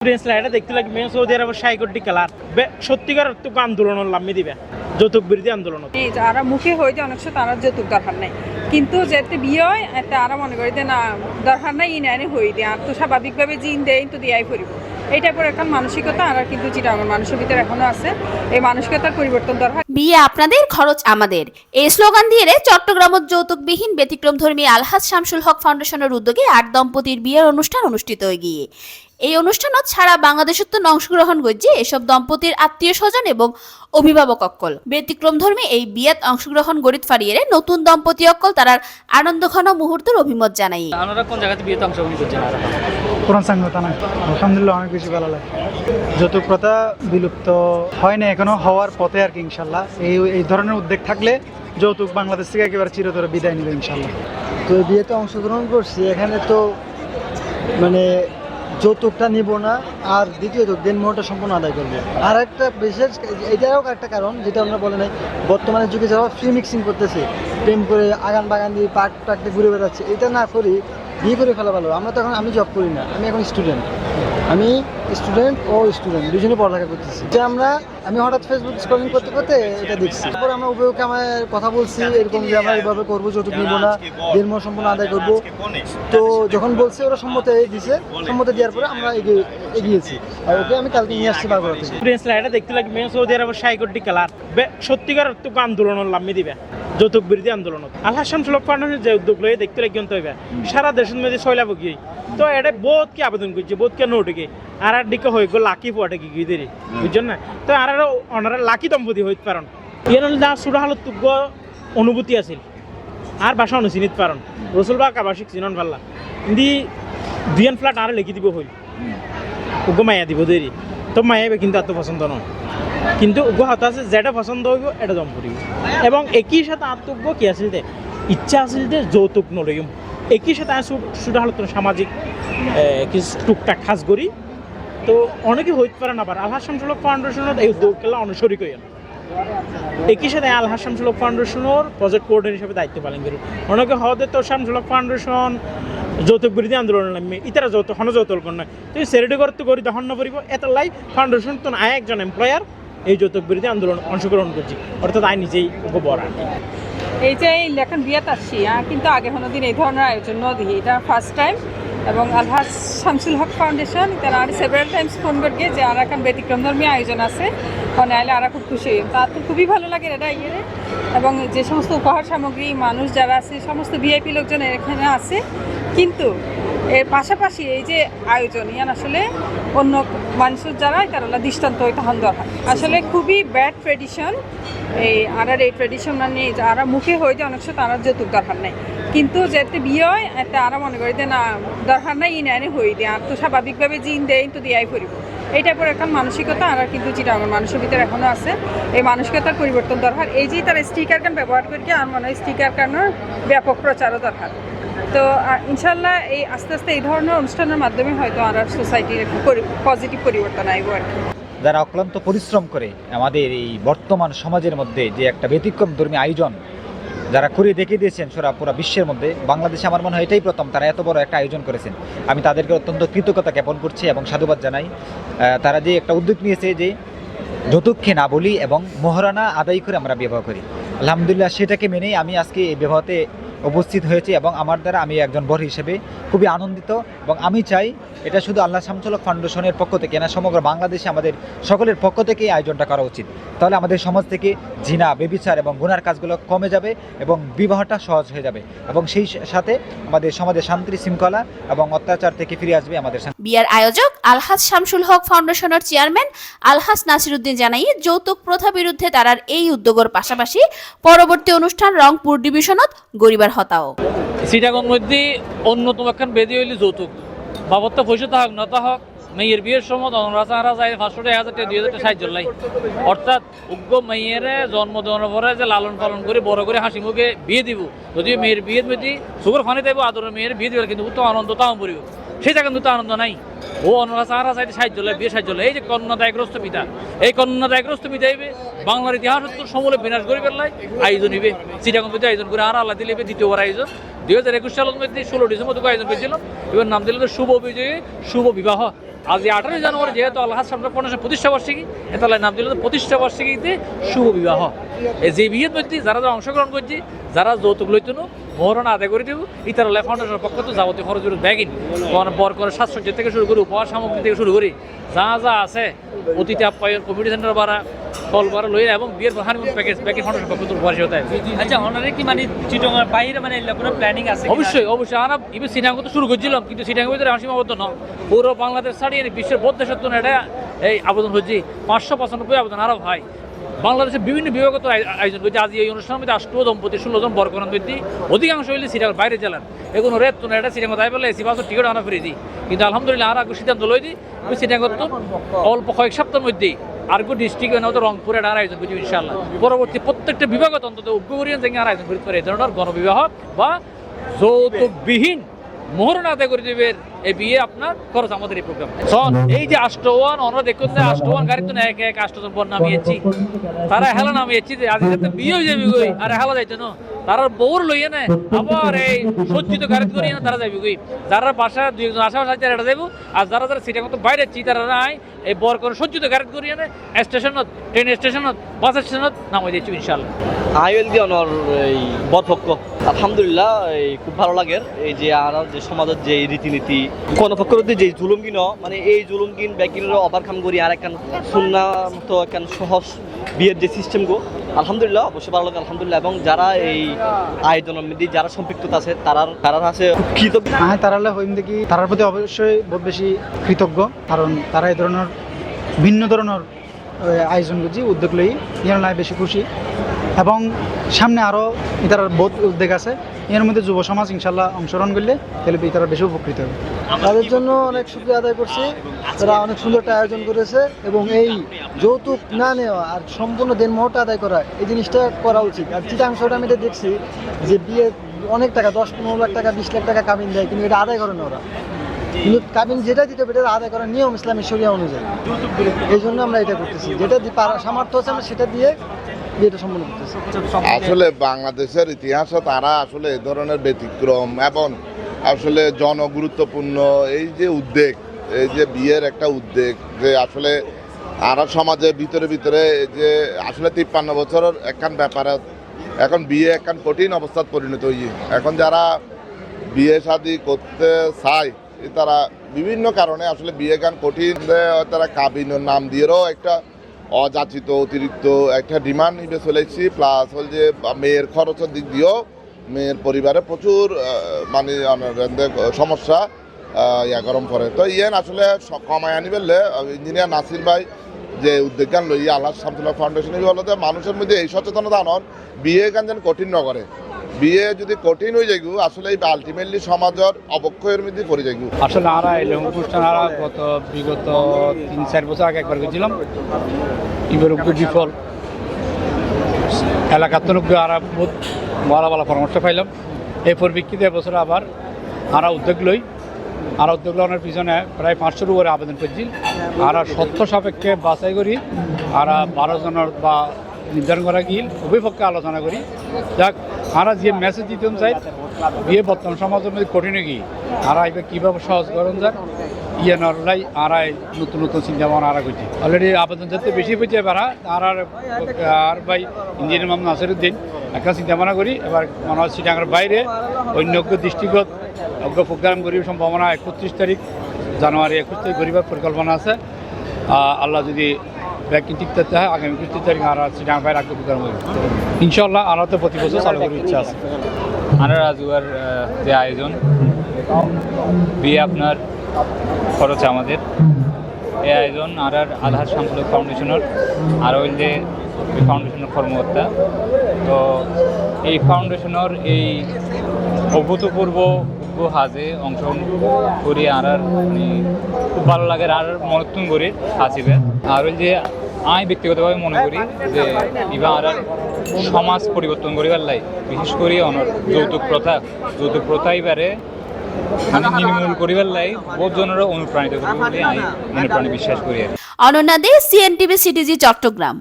স্লাইডে দেখতে লাগবে সৌদি আরবের ৬০ কোটি কালার সত্যিকার আন্দোলন লাম্মি দিবে যৌতুক বিরোধী আন্দোলন যারা মুখে হয়ে যায় অনেক সময় তারা যৌতুক দরকার নাই কিন্তু যেতে বিয়ে হয় এতে আরা মনে করি যে না দরকার নাই ইনানে হয়ে দেয় আর তো স্বাভাবিকভাবে জিন দেয় তো দিয়াই করিব এইটা পরে এখন মানসিকতা আর কিন্তু যেটা আমার মানুষের ভিতরে এখনো আছে এই মানসিকতার পরিবর্তন দরকার। বিয়ে আপনাদের খরচ আমাদের এই স্লোগান দিয়ে চট্টগ্রামত যৌতুকবিহীন ব্যতিক্রমধর্মী আলহাজ শামসুল হক ফাউন্ডেশনের উদ্যোগে ৮ দম্পতির বিয়ের অনুষ্ঠান অনুষ্ঠিত হয়ে গিয়ে এই অনুষ্ঠানত সারা বাংলাদেশত অংশগ্রহণ করছে এসব দম্পতির আত্মীয় স্বজন এবং অভিভাবক অক্কল ব্যতিক্রমধর্মী এই বিয়েত অংশগ্রহণ গরিত ফারিয়ে নতুন দম্পতি অক্কল তারার আনন্দঘন মুহূর্তের অভিমত জানাই। আপনারা কোন জায়গাতে বিয়েতে অংশগ্রহণ করছেন? কোরআন সংহিতা না, আলহামদুলিল্লাহ অনেক বেশি ভালো লাগে। যৌতুক প্রথা বিলুপ্ত হয় না এখনো, হওয়ার পথে আর কি ইনশাল্লাহ। এই ধরনের উদ্যোগ থাকলে যৌতুক বাংলাদেশ থেকে একেবারে চিরতরে বিদায় নেবে ইনশাল্লাহ। তো এই বিয়েতে অংশগ্রহণ করছি, এখানে তো মানে যৌতুকটা নিব না, আর দ্বিতীয়ত দেনমোহরটা সম্পূর্ণ আদায় করবো। আর একটা বিশেষ এটাও একটা কারণ যেটা আমরা বলে নাই, বর্তমানে যুগে যারা ফ্রি মিক্সিং করতেছে, প্রেম করে আগান বাগান দিয়ে পার্ক টাকতে ঘুরে বেড়াচ্ছে, এটা না করি বিয়ে করে ফেলা ভালো। আমরা তো এখন, আমি জব করি না, আমি এখন স্টুডেন্ট, ও স্টুডেন্ট দুজনে পড়ালেখা করতেছি। যে আমি হঠাৎ ফেসবুক স্ক্রলিং করতে করতে এটা দেখছি, তারপর আমরা উভয়কে আমার কথা বলছি এরকম যে আমরা এইভাবে করবো, যৌতুক নিব না, দেনমোহর সম্পূর্ণ আদায় করবো। তো যখন বলছে ওরা সম্মতি দিয়েছে, সম্মতি দেওয়ার পরে আমরা এগিয়েছি। আর ওকে আমি কালকে নিয়ে আসছি বারবার থেকে। স্লাইডে দেখতে লাগবে সৌদি আরবের ৬০ কোটি কালার সত্যিকার আন্দোলন লাম্মি দিবে যৌতুক বিরোধী আন্দোলন। আলহাজ শামসুল হক ফাউন্ডেশন যে উদ্যোগ লয়ে দেখতে লাগে কিন্তু হইবে সারা দেশের মধ্যে শৈলাভ গিয়ে তো এটা বহুত কি আবেদন করছে, বহুত কে নোটকে আর দিকে হয়ে গেল লাকি পটে কি গিয়ে বুঝছেন না। তো আর ওনারা লাকি দম্পতি হইতে পারেন ইয়ে যা সুরা হালত তুগ্য অনুভূতি আছিল আর বাসা অনুচিনিত পারেন রসুল বা কাবাসিক চিনন পাল্লা কিন্তু দুইয়ান ফ্ল্যাট আর লিখি দিব হইল ওগো মায়া দিব দেরি তো মায়াবে কিন্তু এত পছন্দ নয়, কিন্তু ওগো হাত আছে যেটা পছন্দ হইব এটা জম করিব। এবং একই সাথে আত্মজ্ঞ কি আছিল যে ইচ্ছা আছিল যে যৌতুক নলইম, একই সাথে সুরা হালত সামাজিক কিছু টুকটাক খাস করি। তো অনেকে হইতে পারে না, আবার আলহাজ শামসুল হক ফাউন্ডেশনের এই উদ্যোগগুলো অনুসরী করি। একই সাথে আলহাজ শামসুল হক ফাউন্ডেশনের প্রজেক্ট কোঅর্ডিনেটর হিসেবে দায়িত্ব পালন করি। অনেকে হওয়াতে তো শামসুল হক ফাউন্ডেশন যৌতুক বিরোধী আন্দোলন নামে ইতারা যৌতুক যৌতুক নয় তুই সেরেডি করতে করি দহন নকরিব এত লাই ফাউন্ডেশন তো আয় একজন এমপ্লয়ার এই যৌতুক বিরোধী আন্দোলন অংশগ্রহণ করছি, অর্থাৎ আয় নিজেই ওকে বড়। এই যে এই লেখান বিয়াত আসছি কিন্তু আগে কোনোদিন এই ধরনের আয়োজন দিই, এটা ফার্স্ট টাইম। এবং আলহাজ শামসুল হক ফাউন্ডেশন তারা আর সেভারাল টাইমস ফোন করবে যে আর এখন ব্যতিক্রমধর্মী আয়োজন আছে, মানে আইলে আর খুব খুশি, তার তো খুবই ভালো লাগে এটা ইয়ে। এবং যে সমস্ত উপহার সামগ্রী মানুষ যারা আছে সমস্ত ভিআইপি লোকজন এখানে আছে, কিন্তু এর পাশাপাশি এই যে আয়োজন ইয়ান আসলে অন্য মানুষের যারা তারা দৃষ্টান্ত হইতে হন দরকার। আসলে খুবই ব্যাড ট্রেডিশন এই ট্রেডিশন মানে যারা মুখে হয়ে যায় অনেক সময় তারা যৌতুক দরকার নাই, কিন্তু যেতে বিয়ে হয় এতে আরা মনে করি যে না দরকার নাই ইনানে হয়ে দেয় আর তো স্বাভাবিকভাবে জিন দেয় তো দিয়াই করিব। এইটা পরে এখন মানসিকতা আর কিন্তু যেটা আমার মানুষের ভিতরে এখনো আছে এই মানসিকতার পরিবর্তন দরকার। এই যে তারা স্টিকার গান ব্যবহার করি আমার মনে হয় স্টিকার গানের ব্যাপক প্রচারও দরকার। তো ইনশাল্লাহ এই আস্তে আস্তে এই ধরনের অনুষ্ঠানের মাধ্যমে হয়তো আর সোসাইটির পজিটিভ পরিবর্তন আইব আর কি। যারা অক্লান্ত পরিশ্রম করে আমাদের এই বর্তমান সমাজের মধ্যে যে একটা ব্যতিক্রমধর্মী আয়োজন যারা করে দেখিয়ে দিয়েছেন পুরো বিশ্বের মধ্যে, বাংলাদেশে আমার মনে হয় এটাই প্রথম তারা এত বড় একটা আয়োজন করেছেন। আমি তাদেরকে অত্যন্ত কৃতজ্ঞতা জ্ঞাপন করছি এবং সাধুবাদ জানাই। তারা যে একটা উদ্যোগ নিয়েছে যে যৌতুককে না বলি এবং মোহরানা আদায় করে আমরা বিবাহ করি, আলহামদুলিল্লাহ সেটাকে মেনেই আমি আজকে এই বিবাহতে উপস্থিত হয়েছি এবং আমার দ্বারা আমি একজন বর হিসেবে খুবই আনন্দিত। এবং আমি চাই এটা শুধু আলহাজ শামসুল হক ফাউন্ডেশনের পক্ষ থেকে না, সমগ্র বাংলাদেশে আমাদের সকলের পক্ষ থেকে এই আয়োজনটা করা উচিত। তাহলে আমাদের সমাজ থেকে জিনা, বেবিচার এবং গুনার কাজগুলো কমে যাবে এবং বিবাহটা সহজ হয়ে যাবে এবং সেই সাথে আমাদের সমাজে শান্তি শৃঙ্খলা এবং অত্যাচার থেকে ফিরে আসবে আমাদের। বিয়ার আয়োজক আলহাজ শামসুল হক ফাউন্ডেশনের চেয়ারম্যান আলহাজ নাসিরউদ্দিন জানাই যৌতুক প্রথা বিরুদ্ধে তারার এই উদ্যোগের পাশাপাশি পরবর্তী অনুষ্ঠান রংপুর ডিভিশনত গরিবার হতাও সিটাগং মধ্যে অন্যতম একখান বেদি হইলে যৌতুক বাবদ তো পয়সা থাক না তা হোক মেয়ের বিয়ের সময় অনরাচারা যায় 500 টাকা 1000 টাকা 2000 টাকা সাহায্য লাই, অর্থাৎ উগ্র মেয়ের জন্ম দেওয়ার পরে যে লালন পালন করে বড় করে হাসি মুখে বিয়ে দিব, যদি মেয়ের বিয়ের মধ্যে সুগর ফানি দেবো আদরের মেয়ের বিয়ে দিবে কিন্তু তো আনন্দ তাও পড়িব, সেটা কিন্তু তো আনন্দ নাই। ও অনরাচারা চাইতে সাহায্য লাই, বিয়ে সাহায্য লাই। এই যে কন্যাদায়গ্রস্ত পিতা, এই কন্যাদায়গ্রস্ত পিতা হইবে বাংলার ইতিহাস সমূলে বিনাশ করে ফেললাই আয়োজন হইবে সিটাগং মধ্যে আয়োজন করে আর আল্লাহ দিলে দ্বিতীয়বার আয়োজন 2021 সালের মধ্যে 16 ডিসেম্বর আয়োজন করেছিলাম। এবার নাম দিল শুভ বিজয়ী শুভ বিবাহ। আজ 18 জানুয়ারি যেহেতু আলহাজ শামসুল ফাউন্ডেশন প্রতিষ্ঠা বার্ষিকী, তাহলে নাম দিল প্রতিষ্ঠা বার্ষিকীতে শুভ বিবাহ। এই যে বিয়ের মধ্যে যারা যারা অংশগ্রহণ করছি, যারা যৌতুক লইতনু মহরণা আদায় করে দেব, ইতারা ফাউন্ডেশনের পক্ষ তো যাবতীয় খরচ ব্যাগিন বর করে সাজসজ্জা থেকে শুরু করে উপহার সামগ্রী থেকে শুরু করি যা যা আছে অতিথি আপ্যায়ন, কমিউনিটি সেন্টার ভাড়া, কল ভাড়া লইয়া এবং বিয়ের হানিমুন প্যাকেজ ব্যাগিন ফাউন্ডেশনের পক্ষ থেকে উপহার হিসেবে দেয়। আচ্ছা ওনারে কি মানে চিটংয়ের বাইরে মানে কোনো প্ল্যানিং আছে? অবশ্যই অবশ্যই। আমরা ইভেন সিনাঙ্গ তো শুরু করছিলাম, কিন্তু সিনাঙ্গের ভিতরে আমার সীমাবদ্ধ নয়, পুরো বাংলাদেশ ছাড়িয়ে বিশ্বের বহুত দেশের জন্য এটা এই আবেদন হচ্ছে 595 আবেদন আরও ভাই। বাংলাদেশের বিভিন্ন বিভাগত আয়োজন করছে। আজ এই অনুষ্ঠানের মধ্যে 8 দম্পতি 16 জন বরকরণ ব্যক্তি, অধিকাংশ হইলে সিরিয়াল বাইরে জেলার এগুলো রেত তো এটা সিনেমা তাই বলে এসি বাসের টিকিট আনা ফিরে দিই। কিন্তু আলহামদুলিল্লাহ আর আগে সিদ্ধান্ত লই দিই ওই সিনেমা তো অল্প কয়েক সপ্তাহের মধ্যেই আরগো ডিস্ট্রিক্ট রংপুরে আর আয়োজন করছি ইনশাআল্লাহ। পরবর্তী প্রত্যেকটা বিভাগত অন্তত উগ্রবরিয়ান থেকে আর আয়োজন করতে পারে এই ধরনের গণবিবাহ বা যৌতুকবিহীন মোহরণ আদায় করে দেবে এই বিয়ে আপনার খরচ আমাদের এই প্রোগ্রাম। এই যে আষ্টওয়ান আমরা দেখুন যে আষ্টওয়ান গাড়ি তো এক এক আষ্টজন বর নামিয়েছি, তারা হেলা নামিয়েছি যে আজ যাতে বিয়ে হয়ে যাবে গই আর হেলা যাইতো না, তারা বউর লইয়ে নেয় আবার এই সজ্জিত গাড়ি করিয়ে না তারা যাবে গই, যারা বাসা 2 একজন আশেপাশে আছে তারা যাবো, আর যারা যারা সিটের মতো বাইরে আছি তারা নাই এই বর করে সজ্জিত গাড়ি করিয়ে নেয় স্টেশনত, ট্রেন স্টেশনত, বাস স্টেশনত নামাই দিচ্ছি ইনশাল্লাহ। আইএল দিয়ে অনর এই বরপক্ষ আলহামদুলিল্লাহ এই খুব ভালো লাগে। এই যে আর যে সমাজের যে রীতিনীতি কনপক্ষের যে জুলুমগিন মানে এই জুলুমগিন ব্যাকিনের ওভারকাম করি আর একখান সুন্না মতো একখান সহজ বিয়ের যে সিস্টেম গো আলহামদুলিল্লাহ অবশ্যই ভালো লাগে আলহামদুলিল্লাহ। এবং যারা এই আয়োজনের মধ্যে যারা সম্পৃক্ত আছে তারা আছে কৃতজ্ঞ। হ্যাঁ তারালে হইম দেখি তারার প্রতি অবশ্যই বহুত বেশি কৃতজ্ঞ, কারণ তারা এই ধরনের ভিন্ন ধরনের আয়োজন করছি উদ্যোগ লই ইয়ার নাই বেশি খুশি। এবং সামনে আরও ইতার বহুত উদ্যোগ আছে, এর মধ্যে যুব সমাজ ইনশাল্লাহ অংশগ্রহণ করলে তাহলে তারা বেশি উপকৃত হবে। তাদের জন্য অনেক শুকরিয়া আদায় করছি, তারা অনেক সুন্দর একটা আয়োজন করেছে এবং এই যৌতুক না নেওয়া আর সম্পূর্ণ দেনমোহরটা আদায় করা এই জিনিসটা করা উচিত। আর চিটাংশটা আমি এটা দেখছি যে বিয়ে অনেক টাকা 10-15 লাখ টাকা 20 লাখ টাকা কাবিন দেয়, কিন্তু এটা আদায় করে না ওরা। কিন্তু কাবিন যেটা দিতে হবে এটা আদায় করার নিয়ম ইসলামী শরিয়া অনুযায়ী, এই জন্য আমরা এটা করতেছি। যেটা সামর্থ্য আছে আমরা সেটা দিয়ে বিয়েটা সম্পন্ন করতেছি। আসলে বাংলাদেশের ইতিহাসে তারা আসলে এ ধরনের ব্যতিক্রম এবং আসলে জনগুরুত্বপূর্ণ এই যে উদ্যোগ, এই যে বিয়ের একটা উদ্যোগ যে আসলে আর সমাজের ভিতরে ভিতরে যে আসলে 53 বছরের একখান ব্যাপারে এখন বিয়ে একখান কঠিন অবস্থাত পরিণত হয়ে এখন যারা বিয়ে শাদী করতে চায় তারা বিভিন্ন কারণে আসলে বিয়ে গান কঠিন, তারা কাবিনের নাম দিয়েও একটা অযাচিত অতিরিক্ত একটা ডিমান্ড নিয়ে চলেছি। প্লাস হল যে মেয়ের খরচের দিক দিয়েও মেয়ের পরিবারে প্রচুর মানে সমস্যা গরম পড়ে। তো ইয়েন আসলে কমায় আনি বললে ইঞ্জিনিয়ার নাসির ভাই যে উদ্যোগ গান লইয়া আলহাজ শামসুল হক ফাউন্ডেশন বলো যে মানুষের মধ্যে এই সচেতনতা আনন বিয়ে গান যেন কঠিন ন করে। বিয়ে যদি কঠিন হয়ে যাইগু আসলে আলটিমেটলি সমাজের অবক্ষয়ের মধ্যে পড়ে যাইগু। আসলে আমরা এই অনুষ্ঠান বিগত 3-4 বছর আগে একবার গেছিলাম, এবার বিফল এলাকার তো আর বহুত ভালো ভালো পরামর্শ পাইলাম। এই পরিপ্রেক্ষিতে এবছর আবার আমরা উদ্যোগ লই, আর উদ্যোগ লওয়ার পিছনে প্রায় 500-র উপরে আবেদন করছি। আর সত্য সাপেক্ষে বাছাই করি আর 12 জনের বা নির্ধারণ করা গিয়ে উভয় পক্ষে আলোচনা করি। যাক আমরা যে মেসেজ দিতে চাই বিয়ে বর্তমান সমাজের মধ্যে কঠিন গিয়ে আর এবার কীভাবে সহজ করেন যাক ইয়ে নরলাই আর নতুন নতুন চিন্তা ভাবনা আর করছি। অলরেডি আবেদন যাতে বেশি হয়েছে এবার আর ভাই ইঞ্জিনিয়ার মোহাম্মদ নাসিরউদ্দিন একটা চিন্তা ভাবনা করি। এবার মনে হয় চিটাঙ্গের বাইরে অন্য ডিস্ট্রিক্টত প্রোগ্রাম করিবার সম্ভাবনা 31 তারিখ জানুয়ারি 21 তারিখ করিবার পরিকল্পনা আছে। আল্লাহ যদি ব্যাংকিং ঠিক থাকতে হয় আগামী 31 তারিখ আর চিটাঙ্গের বাইরে আগে প্রোগ্রাম করি ইনশাল্লাহ। আরও তো প্রতি বছর চালু করার ইচ্ছা আছে। আর রাজুয়ার যে আয়োজন বিয়ে আপনার খরচ আমাদের এই আয়োজন আর আলহাজ শামসুল হক ফাউন্ডেশনের আর ওই যে ফাউন্ডেশনের কর্মকর্তা। তো এই ফাউন্ডেশনের এই অভূতপূর্ব হাজে অংশগ্রহণ করি আর মানে খুব ভালো লাগে আর মনত্তুন করি আসিবে। আর ওই যে আমি ব্যক্তিগতভাবে মনে করি যে এবার আর সমাজ পরিবর্তন করিবার লাই বিশেষ করে যৌতুক প্রথা এবারে মানে নির্মূল করিবার লাই বহুত জনেরও অনুপ্রাণিত করবে বলে আমি মনে প্রাণে বিশ্বাস করি। অনন্যা দে, CNTV, সিটিজি, চট্টগ্রাম।